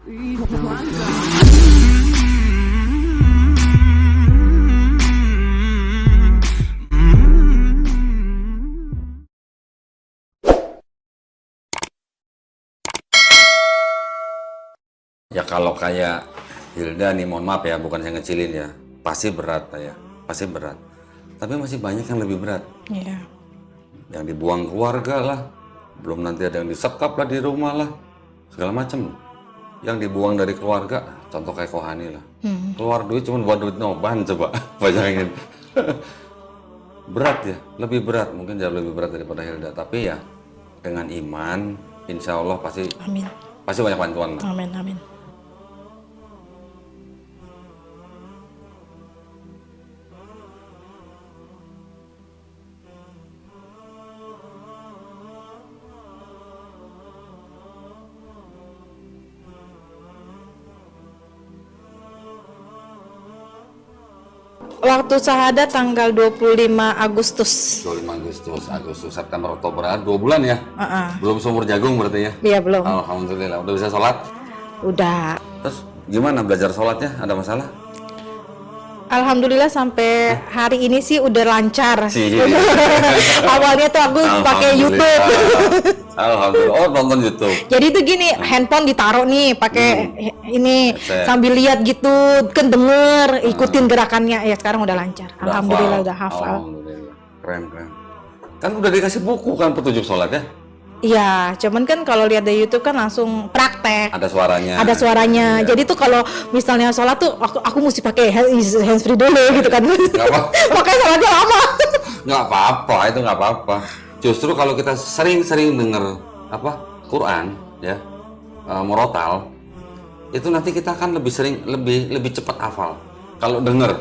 Ya kalau kayak Hilda nih, mohon maaf ya, bukan saya ngecilin ya, pasti berat ya, pasti berat. Tapi masih banyak yang lebih berat. Iya. Yang dibuang keluarga lah, belum nanti ada yang disekap lah di rumah lah, segala macam. Yang dibuang dari keluarga, contoh kayak Kohani lah. Keluar duit cuma buat duit noban, coba bayangin. Berat ya, lebih berat, mungkin jauh lebih berat daripada Hilda. Tapi ya dengan iman, insya Allah pasti Amin. pasti banyak bantuan lah. Amin, amin. Waktu syahadat tanggal 25 Agustus. 25 Agustus, September, Oktober, 2 bulan ya? Belum seumur jagung berarti ya? Iya, belum. Alhamdulillah, udah bisa sholat? Udah. Terus gimana belajar sholatnya? Ada masalah? Alhamdulillah sampai hari ini sih udah lancar. Sih. Awalnya tuh aku pakai YouTube. Alhamdulillah. Oh, nonton YouTube. Jadi tuh gini, handphone ditaruh nih pakai ini Headset. sambil lihat gitu, kan denger, ikutin gerakannya. Ya sekarang udah lancar. Alhamdulillah udah hafal. Alhamdulillah. Keren, keren. Kan udah dikasih buku kan petunjuk sholat ya? Iya, cuman kan kalau lihat di YouTube kan langsung praktek. Ada suaranya. Ada suaranya. Iya. Jadi tuh kalau misalnya sholat tuh aku mesti pakai hands free dulu gitu kan. Nggak apa. Makanya sholatnya lama. Nggak apa-apa, itu nggak apa-apa. Justru kalau kita sering-sering denger Quran ya, murotal, itu nanti kita akan lebih sering, lebih cepat hafal. Kalau denger,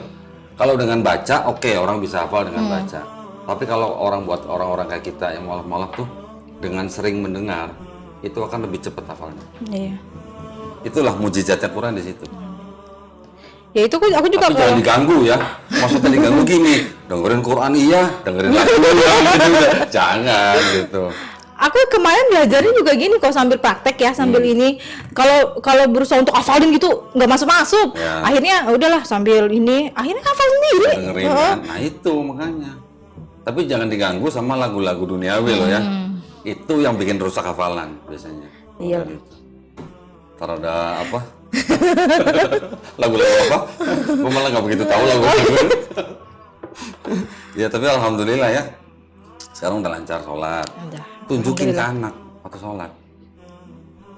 kalau dengan baca, oke, orang bisa hafal dengan baca. Tapi kalau buat orang-orang kayak kita yang malah tuh dengan sering mendengar, itu akan lebih cepat hafalnya. Iya. Itulah mujizatnya Quran di situ. Ya itu aku juga Tapi jangan diganggu ya. Maksudnya diganggu gini, dengerin Quran iya, dengerin lagu iya, gitu. Jangan gitu. Aku kemarin belajarnya juga gini kok, sambil praktek ya, sambil ini. Kalau berusaha untuk hafalin gitu nggak masuk. Ya. Akhirnya udahlah sambil ini, akhirnya hafal sendiri. Dengerin kan. Nah itu makanya. Tapi jangan diganggu sama lagu-lagu duniawi loh ya. Itu yang bikin rusak hafalan biasanya. Iya. Gitu. Ntar ada apa? Lagu-lagu apa? Gue malah nggak begitu tahu lagu-lagu. Ya tapi alhamdulillah ya. Sekarang udah lancar sholat. Udah. Tunjukin ke anak waktu sholat.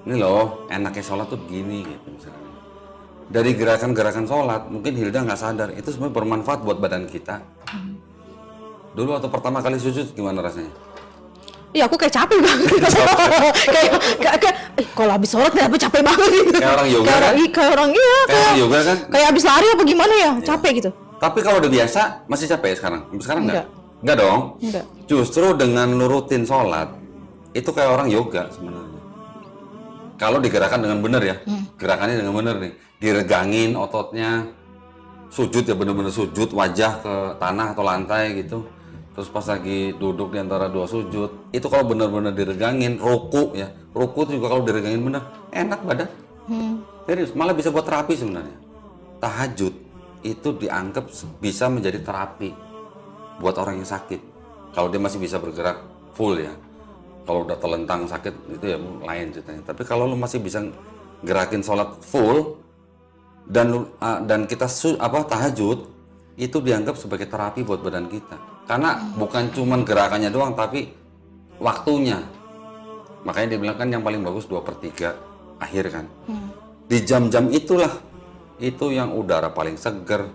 Ini loh, enaknya sholat tuh begini gitu misalnya. Dari gerakan-gerakan sholat, mungkin Hilda nggak sadar, itu sebenarnya bermanfaat buat badan kita. Dulu waktu pertama kali sujud gimana rasanya? Iya, aku kayak capek banget. kayak kalau habis sholat kenapa capek banget gitu. Kayak orang yoga kan? Kayak orang Kayak yoga kan? kayak habis lari apa gimana ya, capek gitu. Tapi kalau udah biasa, masih capek ya sekarang? Sekarang enggak? Enggak. Enggak dong? Enggak. Justru dengan nurutin sholat, itu kayak orang yoga sebenarnya. Kalau digerakkan dengan benar ya, gerakannya dengan benar nih. Diregangin ototnya, sujud ya bener-bener sujud, wajah ke tanah atau lantai gitu. Terus pas lagi duduk di antara dua sujud, itu kalau bener-bener diregangin, ruku ya. Ruku itu juga kalau diregangin bener, enak badan. Serius, malah bisa buat terapi sebenarnya. Tahajud itu dianggap bisa menjadi terapi buat orang yang sakit. Kalau dia masih bisa bergerak full ya. Kalau udah telentang sakit itu ya lain ceritanya. Tapi kalau lu masih bisa gerakin sholat full dan kita tahajud, itu dianggap sebagai terapi buat badan kita. Karena bukan cuman gerakannya doang, tapi waktunya. Makanya dia bilang kan yang paling bagus 2/3 akhir kan. Di jam-jam itulah, itu yang udara paling seger,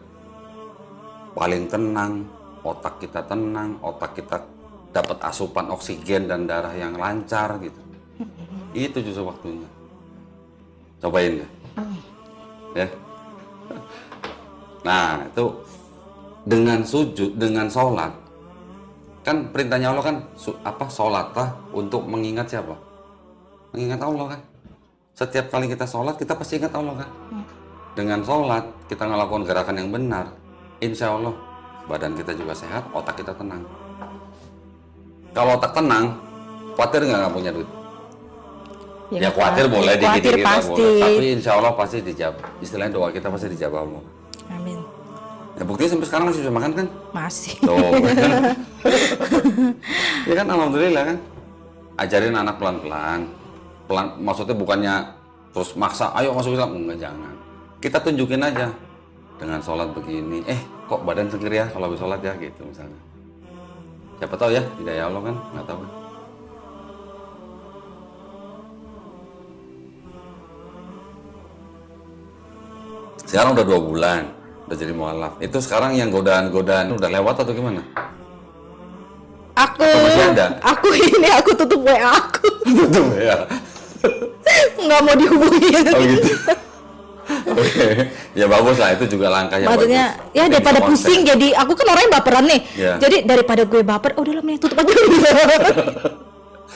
paling tenang, otak kita tenang, otak kita dapat asupan oksigen dan darah yang lancar gitu. Itu justru waktunya. Cobain deh. Ya. Nah, itu dengan sujud, dengan sholat, kan perintahnya Allah kan sholatlah untuk mengingat siapa? Mengingat Allah kan. Setiap kali kita sholat, kita pasti ingat Allah kan. Dengan sholat, kita ngelakukan gerakan yang benar, insya Allah badan kita juga sehat, otak kita tenang. Kalau otak tenang, khawatir nggak punya duit? Ya khawatir boleh, khawatir dikit-dikit lah pasti. boleh. Tapi insya Allah pasti dijawab. Istilahnya doa kita pasti dijawab Allah. Amin. Ya buktinya sampai sekarang masih bisa makan kan? Masih. Tuh. Ya kan alhamdulillah kan. Ajarin anak pelan-pelan. Maksudnya bukannya terus maksa, ayo masuk Islam. Enggak, jangan. Kita tunjukin aja. Dengan sholat begini, kok badan seger ya kalau habis sholat ya gitu misalnya. Siapa tahu ya, hidayah Allah kan, nggak tahu. Sekarang udah 2 bulan, udah jadi mualaf. Itu sekarang yang godaan-godaan udah lewat atau gimana? Aku masih ada? Aku tutup WA aku. Tutup ya. Nggak mau dihubungin. Oh gitu. Oke. Ya bagus lah, itu juga langkah yang Maksudnya bagus. ya daripada pusing, jadi aku kan orangnya baperan nih. Ya. Jadi daripada gue baper, udah lah mending tutup aja.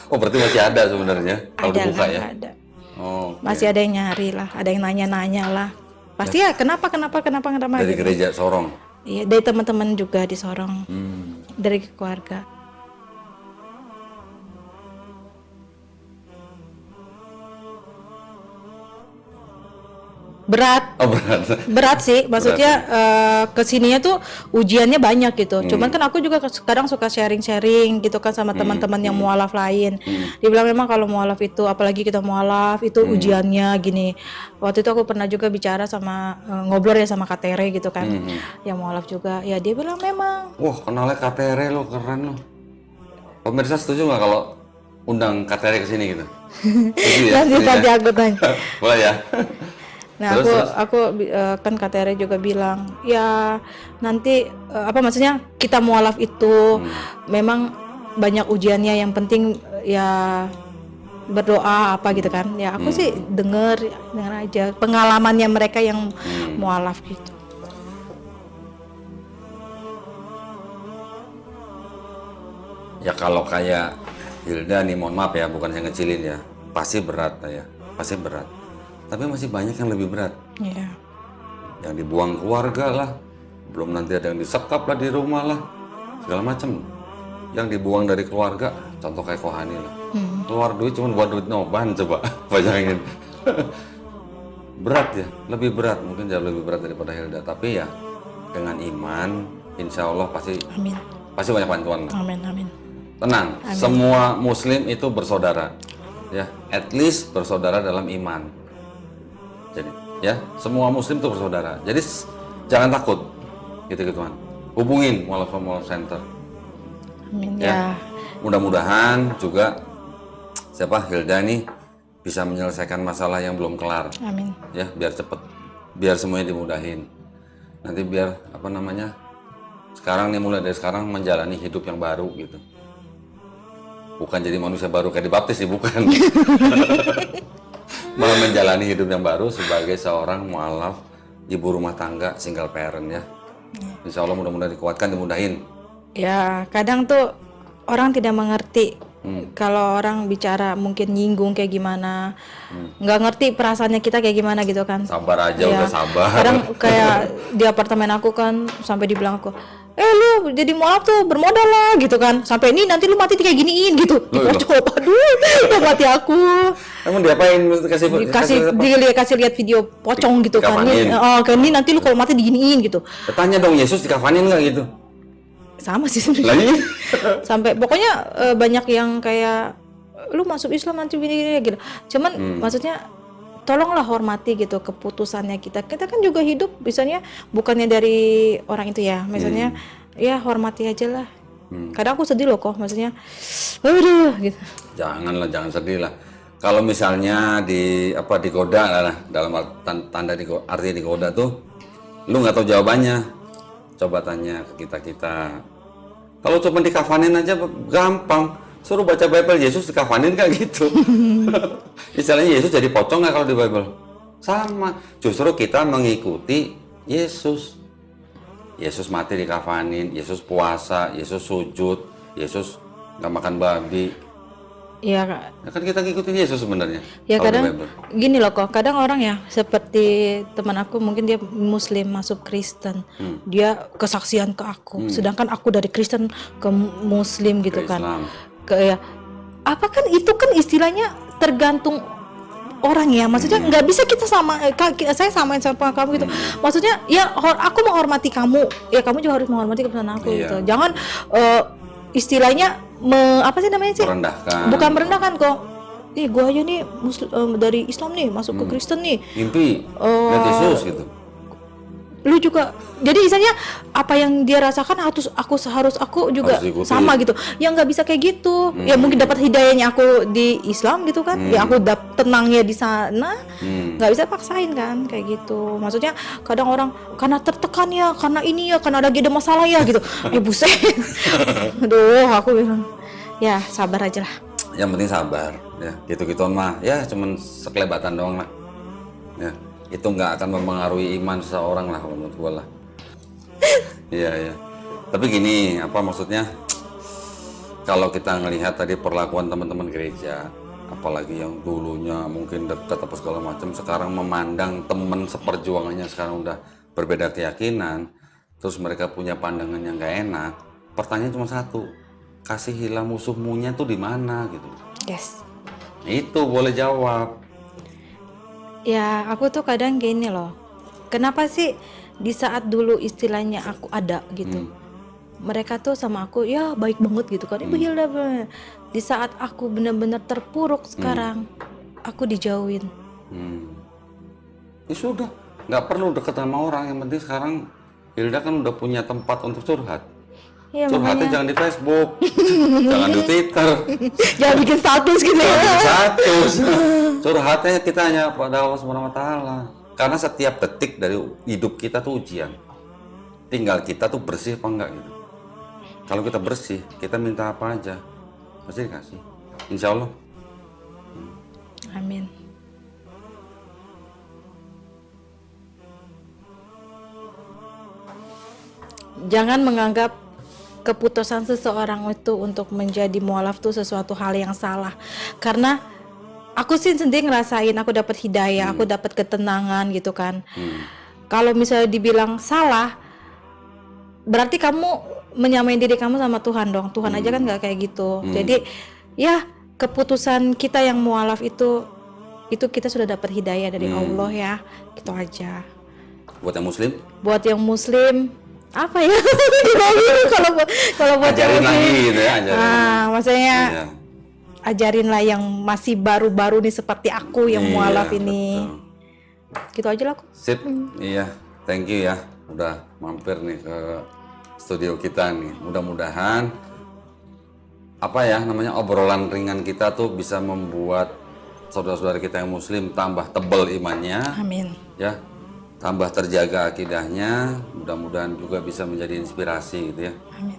Oh berarti masih ada sebenarnya kalau Ada dibuka lah, ya? ada. Oh, oke. Masih ada yang nyari lah, ada yang nanya-nanya lah. Pasti ya kenapa Dari gitu. gereja Sorong. Iya, dari teman-teman juga di Sorong. Dari keluarga. Berat. Oh berat. Berat sih, maksudnya kesininya tuh ujiannya banyak gitu. Cuman kan aku juga kadang suka sharing-sharing gitu kan sama teman-teman yang mualaf lain. Dia bilang memang kalau mualaf itu, apalagi kita mualaf itu ujiannya gini. Waktu itu aku pernah juga bicara sama ngobrol ya sama Kak Tere gitu kan, yang mualaf juga. Ya dia bilang memang. Wah kenalnya Kak Tere lo, keren lo. Pemirsa setuju nggak kalau undang Kak Tere ke sini gitu? Setuju ya? Nanti aku tanya. Boleh ya? Nah, Terus? aku kan Kak Tere juga bilang, ya nanti apa maksudnya kita mualaf itu memang banyak ujiannya, yang penting ya berdoa apa gitu kan. Ya aku sih denger aja pengalamannya mereka yang mualaf gitu. Ya kalau kayak Hilda nih, mohon maaf ya, bukan saya ngecilin ya, pasti berat lah ya, pasti berat. Tapi masih banyak yang lebih berat. Iya. Yang dibuang keluarga lah, belum nanti ada yang disekap lah di rumah lah, segala macam. Yang dibuang dari keluarga, contoh kayak Kohani lah. Keluar duit cuma buat duit noban, coba bayangin. Berat ya, lebih berat, mungkin jauh lebih berat daripada Hilda. Tapi ya dengan iman, insya Allah pasti Amin. pasti banyak bantuan. Amin. Amin. Tenang, semua Muslim itu bersaudara, ya, at least bersaudara dalam iman. Jadi, ya, semua Muslim itu bersaudara. Jadi jangan takut, gitu-gituan. Hubungin Mualaf Center. Amin Ya. Mudah-mudahan juga siapa Hilda nih bisa menyelesaikan masalah yang belum kelar. Amin. Ya, biar cepet, biar semuanya dimudahin. Nanti biar apa namanya? Sekarang nih, mulai dari sekarang menjalani hidup yang baru gitu. Bukan jadi manusia baru kayak dibaptis sih, bukan. Malah menjalani hidup yang baru sebagai seorang mualaf, ibu rumah tangga, single parent ya. Insya Allah mudah-mudahan dikuatkan, dimudahin. Ya, kadang tuh orang tidak mengerti. Kalau orang bicara mungkin nyinggung kayak gimana, nggak ngerti perasaannya kita kayak gimana gitu kan. Sabar aja, Ya, udah sabar. kadang kayak di apartemen aku kan sampai dibilang aku, lu jadi mualaf tuh bermodal lah gitu kan. Sampai ini nanti lu mati kayak giniin gitu. Coba aduh, mati aku. Emang diapain? Kasih Kasih lihat video pocong gitu kan. Dikafanin. Kayak ini nanti lu kalau mati diginiin gitu. Tanya dong, Yesus dikafanin nggak gitu? Sama sih sebenarnya. Lagi? Sampai pokoknya banyak yang kayak lu masuk Islam nanti gini gitu. Cuman maksudnya tolonglah hormati gitu keputusannya kita. Kita kan juga hidup misalnya bukannya dari orang itu ya. Misalnya ya hormati aja lah. Kadang aku sedih loh kok, maksudnya aduh gitu. Janganlah, jangan sedih lah. Kalau misalnya digoda lah, dalam tanda arti digoda tuh, lu nggak tahu jawabannya, coba tanya ke kita. Kalau cuma dikafanin aja gampang, suruh baca Bible, Yesus dikafanin kayak gitu. Istilahnya Yesus jadi pocong nggak kalau di Bible? Sama, justru kita mengikuti Yesus. Yesus mati dikafanin, Yesus puasa, Yesus sujud, Yesus nggak makan babi. Iya Kak. Ya kan kita ngikutin Yesus sebenarnya. Ya kalau di kadang Bible. gini loh kok, kadang orang ya seperti teman aku mungkin dia Muslim masuk Kristen, dia kesaksian ke aku, sedangkan aku dari Kristen ke Muslim gitu Ke kan. Islam. Ya, apa kan itu kan istilahnya tergantung orang ya, maksudnya nggak bisa kita saya samain sama kamu gitu. Maksudnya ya aku menghormati kamu, ya kamu juga harus menghormati keputusan aku gitu. Jangan istilahnya apa sih namanya sih? Merendahkan. Bukan merendahkan kok. Gue aja nih dari Islam nih masuk ke Kristen nih. Mimpi lihat Yesus gitu. Lu juga, jadi misalnya apa yang dia rasakan harus aku juga sama gitu. Ya nggak bisa kayak gitu. Ya mungkin dapat hidayahnya aku di Islam gitu kan. Ya aku tenangnya di sana. Nggak bisa paksain kan kayak gitu. Maksudnya kadang orang karena tertekan ya, karena ini ya, karena ada masalah ya gitu. Buset. Aduh, aku bilang ya sabar aja lah. Yang penting sabar ya, gitu-gituan mah ya cuman sekelebatan doang lah ya. Itu nggak akan mempengaruhi iman seseorang lah kalau menurut gue lah. Iya. Tapi gini, apa maksudnya? Kalau kita ngelihat tadi perlakuan teman-teman gereja, apalagi yang dulunya mungkin dekat apa segala macam, sekarang memandang teman seperjuangannya sekarang udah berbeda keyakinan, terus mereka punya pandangan yang nggak enak. Pertanyaan cuma satu, kasihilah musuhmunya tuh di mana gitu? Yes. Itu boleh jawab. Ya, aku tuh kadang gini loh. Kenapa sih di saat dulu istilahnya aku ada gitu. Mereka tuh sama aku ya baik banget gitu kan. Ibu Hilda bener. Di saat aku benar-benar terpuruk sekarang, aku dijauhin. Ya sudah, nggak perlu deket sama orang. Yang penting sekarang Hilda kan udah punya tempat untuk curhat. Ya, Curhatnya jangan di Facebook, jangan di Twitter, jangan bikin status gitu ya. jangan bikin status. Curhatnya kita hanya pada Allah Subhanahu Wa Taala. Karena setiap detik dari hidup kita tuh ujian. Tinggal kita tuh bersih apa enggak gitu. Kalau kita bersih, kita minta apa aja pasti dikasih. Insya Allah. Amin. Jangan menganggap keputusan seseorang itu untuk menjadi mualaf itu sesuatu hal yang salah. Karena aku sih sendiri ngerasain aku dapat hidayah, aku dapat ketenangan gitu kan. Kalau misalnya dibilang salah, berarti kamu menyamain diri kamu sama Tuhan dong. Tuhan aja kan nggak kayak gitu. Jadi ya keputusan kita yang mualaf itu kita sudah dapat hidayah dari Allah ya. Gitu aja. Buat yang Muslim? Buat yang Muslim apa ya? kalau buat ajarin yang lagi gitu ya, ajarin. Nah, maksudnya ajarinlah yang masih baru-baru nih seperti aku yang mualaf ini. Betul. Gitu aja lah aku. Sip. Iya, thank you ya udah mampir nih ke studio kita nih. Mudah-mudahan apa ya namanya obrolan ringan kita tuh bisa membuat saudara-saudara kita yang Muslim tambah tebal imannya. Amin. Ya. Tambah terjaga akidahnya, mudah-mudahan juga bisa menjadi inspirasi gitu ya. Amin.